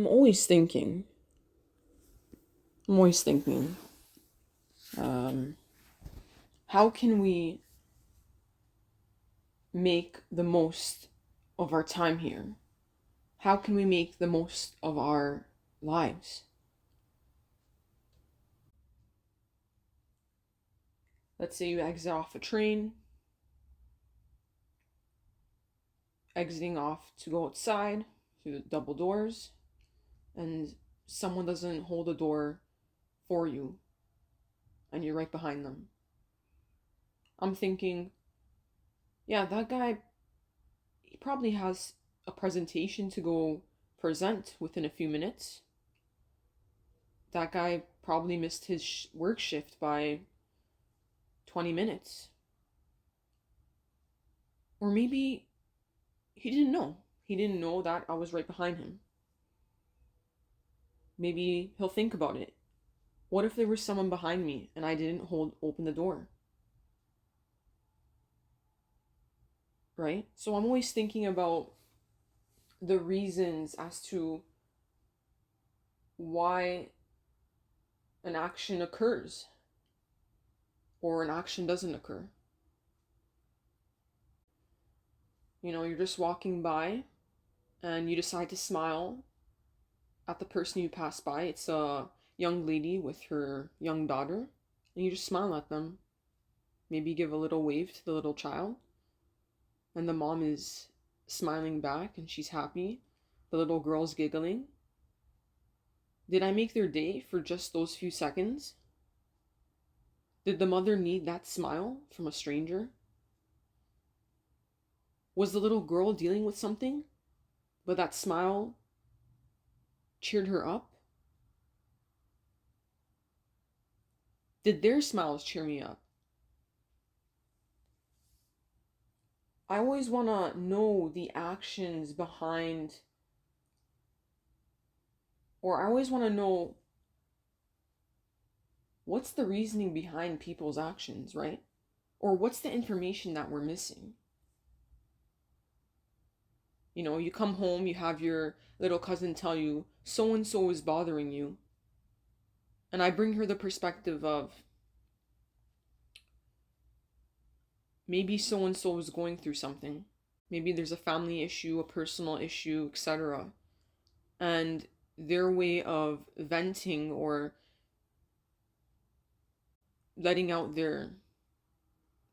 I'm always thinking, I'm always thinking, um, how can we make the most of our time here? How can we make the most of our lives? Let's say you exit off a train, exiting off to go outside through the double doors, and someone doesn't hold the door for you, and you're right behind them. I'm thinking, yeah, that guy, he probably has a presentation to go present within a few minutes. That guy probably missed his work shift by 20 minutes. Or maybe he didn't know. He didn't know that I was right behind him. Maybe he'll think about it. What if there was someone behind me and I didn't open the door? Right? So I'm always thinking about the reasons as to why an action occurs or an action doesn't occur. You're just walking by and you decide to smile at the person you pass by. It's a young lady with her young daughter, and you just smile at them. Maybe give a little wave to the little child, and the mom is smiling back and she's happy. The little girl's giggling. Did I make their day for just those few seconds? Did the mother need that smile from a stranger? Was the little girl dealing with something, but that smile cheered her up? Did their smiles cheer me up? I always want to know the actions behind, or I always want to know what's the reasoning behind people's actions, right? Or what's the information that we're missing? You come home, you have your little cousin tell you, so and so is bothering you. And I bring her the perspective of maybe so and so is going through something. Maybe there's a family issue, a personal issue, etc. And their way of venting or letting out their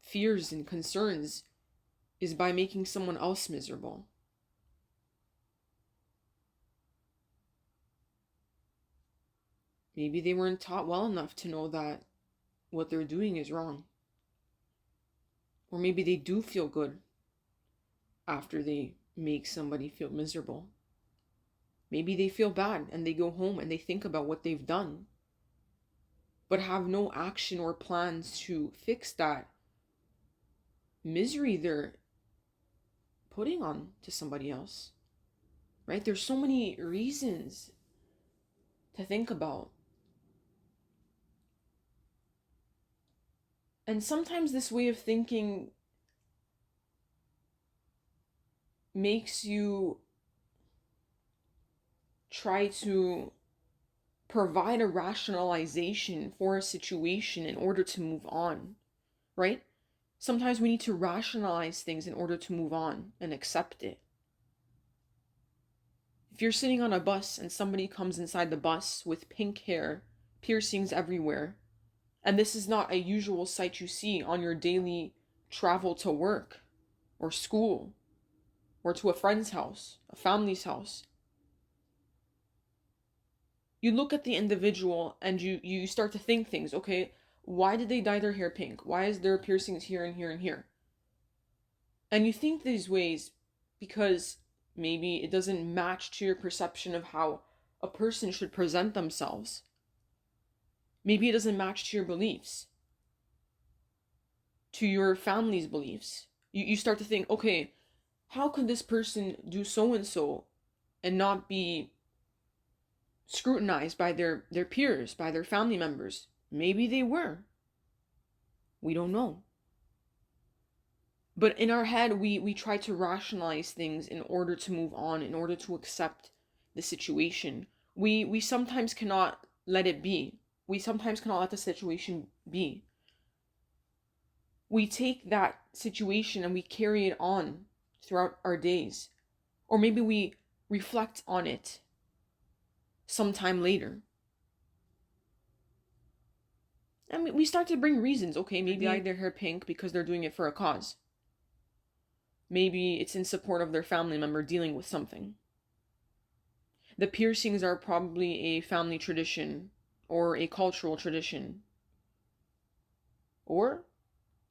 fears and concerns is by making someone else miserable. Maybe they weren't taught well enough to know that what they're doing is wrong. Or maybe they do feel good after they make somebody feel miserable. Maybe they feel bad and they go home and they think about what they've done, but have no action or plans to fix that misery they're putting on to somebody else. Right? There's so many reasons to think about. And sometimes this way of thinking makes you try to provide a rationalization for a situation in order to move on, right? Sometimes we need to rationalize things in order to move on and accept it. If you're sitting on a bus and somebody comes inside the bus with pink hair, piercings everywhere, and this is not a usual sight you see on your daily travel to work or school or to a friend's house, a family's house, you look at the individual and you start to think things. Okay, why did they dye their hair pink? Why is there piercings here and here and here? And you think these ways because maybe it doesn't match to your perception of how a person should present themselves. Maybe it doesn't match to your beliefs, to your family's beliefs. You start to think, okay, how could this person do so and so and not be scrutinized by their peers, by their family members? Maybe they were. We don't know. But in our head, we try to rationalize things in order to move on, in order to accept the situation. We sometimes cannot let it be. We sometimes cannot let the situation be. We take that situation and we carry it on throughout our days. Or maybe we reflect on it sometime later. And we start to bring reasons. Okay, maybe they dyed their hair pink because they're doing it for a cause. Maybe it's in support of their family member dealing with something. The piercings are probably a family tradition or a cultural tradition. Or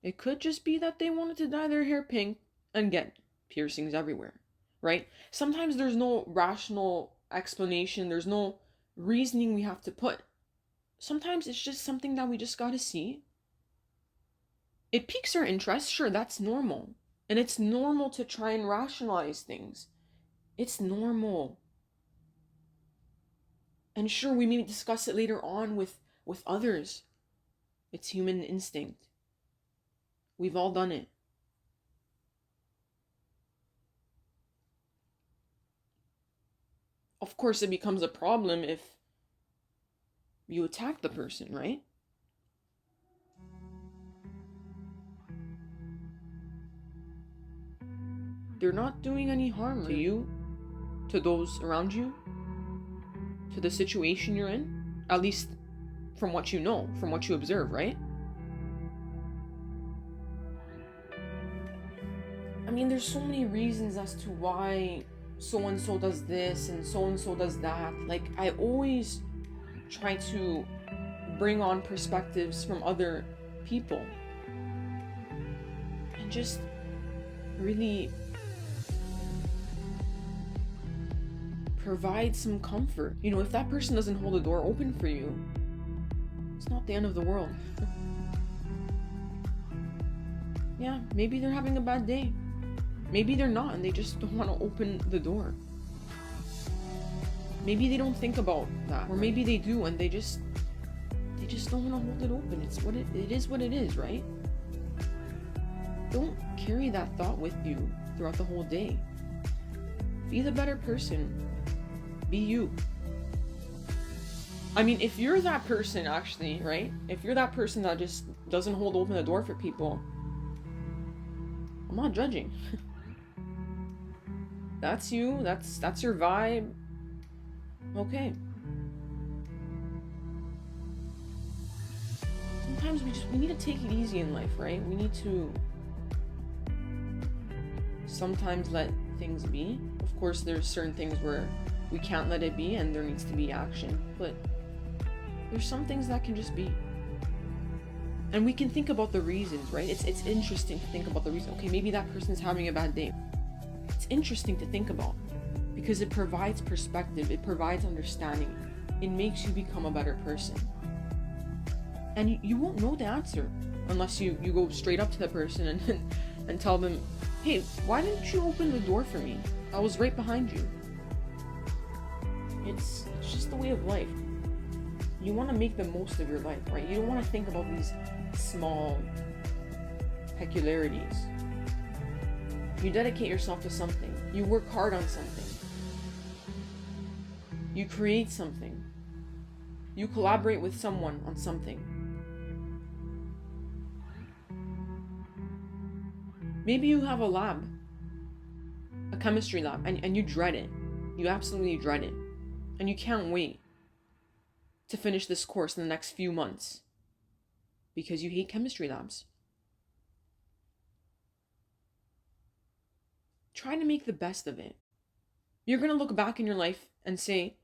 it could just be that they wanted to dye their hair pink and get piercings everywhere, right? Sometimes there's no rational explanation. There's no reasoning we have to put. Sometimes it's just something that we just gotta see. It piques our interest, sure, that's normal. And it's normal to try and rationalize things. It's normal. And sure, we may discuss it later on with others. It's human instinct. We've all done it. Of course, it becomes a problem if you attack the person, right? They're not doing any harm to you, to those around you, to the situation you're in, at least from what you know, from what you observe, right? I mean, there's so many reasons as to why so-and-so does this and so-and-so does that. Like, I always try to bring on perspectives from other people and just really provide some comfort. You know, if that person doesn't hold the door open for you, it's not the end of the world. Yeah, maybe they're having a bad day. Maybe they're not and they just don't want to open the door. Maybe they don't think about that. Or maybe they do and they just don't want to hold it open. It's what it is what it is, right? Don't carry that thought with you throughout the whole day. Be the better person. Be you. I mean, if you're that person actually, right? If you're that person that just doesn't hold open the door for people, I'm not judging. That's you, that's your vibe. Okay. Sometimes we need to take it easy in life, right? We need to sometimes let things be. Of course, there's certain things where we can't let it be and there needs to be action, but there's some things that can just be. And we can think about the reasons, right? It's interesting to think about the reason. Okay, maybe that person's having a bad day. It's interesting to think about because it provides perspective, it provides understanding, it makes you become a better person. And you won't know the answer unless you go straight up to the person and tell them, hey, why didn't you open the door for me? I was right behind you. It's just the way of life. You want to make the most of your life, right? You don't want to think about these small peculiarities. You dedicate yourself to something. You work hard on something. You create something. You collaborate with someone on something. Maybe you have a lab, a chemistry lab, and you dread it. You absolutely dread it. And you can't wait to finish this course in the next few months because you hate chemistry labs. Try to make the best of it. You're going to look back in your life and say,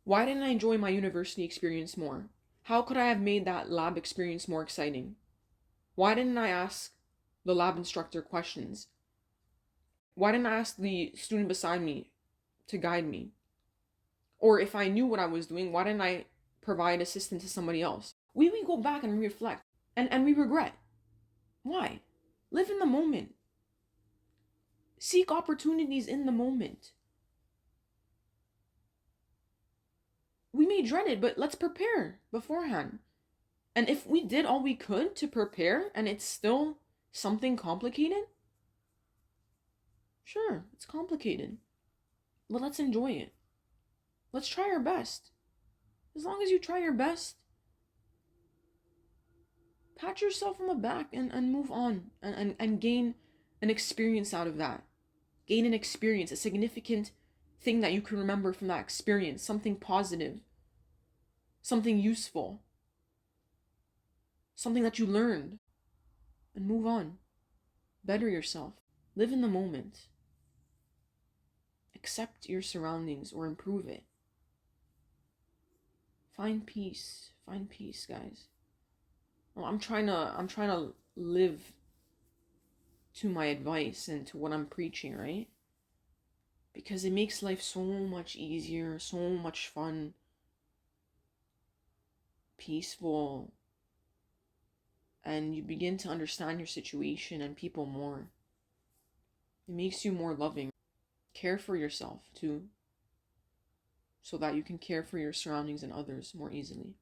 why didn't I enjoy my university experience more? How could I have made that lab experience more exciting? Why didn't I ask the lab instructor questions? Why didn't I ask the student beside me to guide me? Or if I knew what I was doing, why didn't I provide assistance to somebody else? We go back and reflect and we regret. Why? Live in the moment. Seek opportunities in the moment. We may dread it, but let's prepare beforehand. And if we did all we could to prepare and it's still something complicated, sure, it's complicated. But let's enjoy it. Let's try our best. As long as you try your best, pat yourself on the back and move on and gain an experience out of that. Gain an experience, a significant thing that you can remember from that experience, something positive, something useful, something that you learned, and move on. Better yourself. Live in the moment. Accept your surroundings or improve it. Find peace. Find peace, guys. Well, I'm trying to live to my advice and to what I'm preaching, right? Because it makes life so much easier, so much fun, peaceful, and you begin to understand your situation and people more. It makes you more loving. Care for yourself too, so that you can care for your surroundings and others more easily.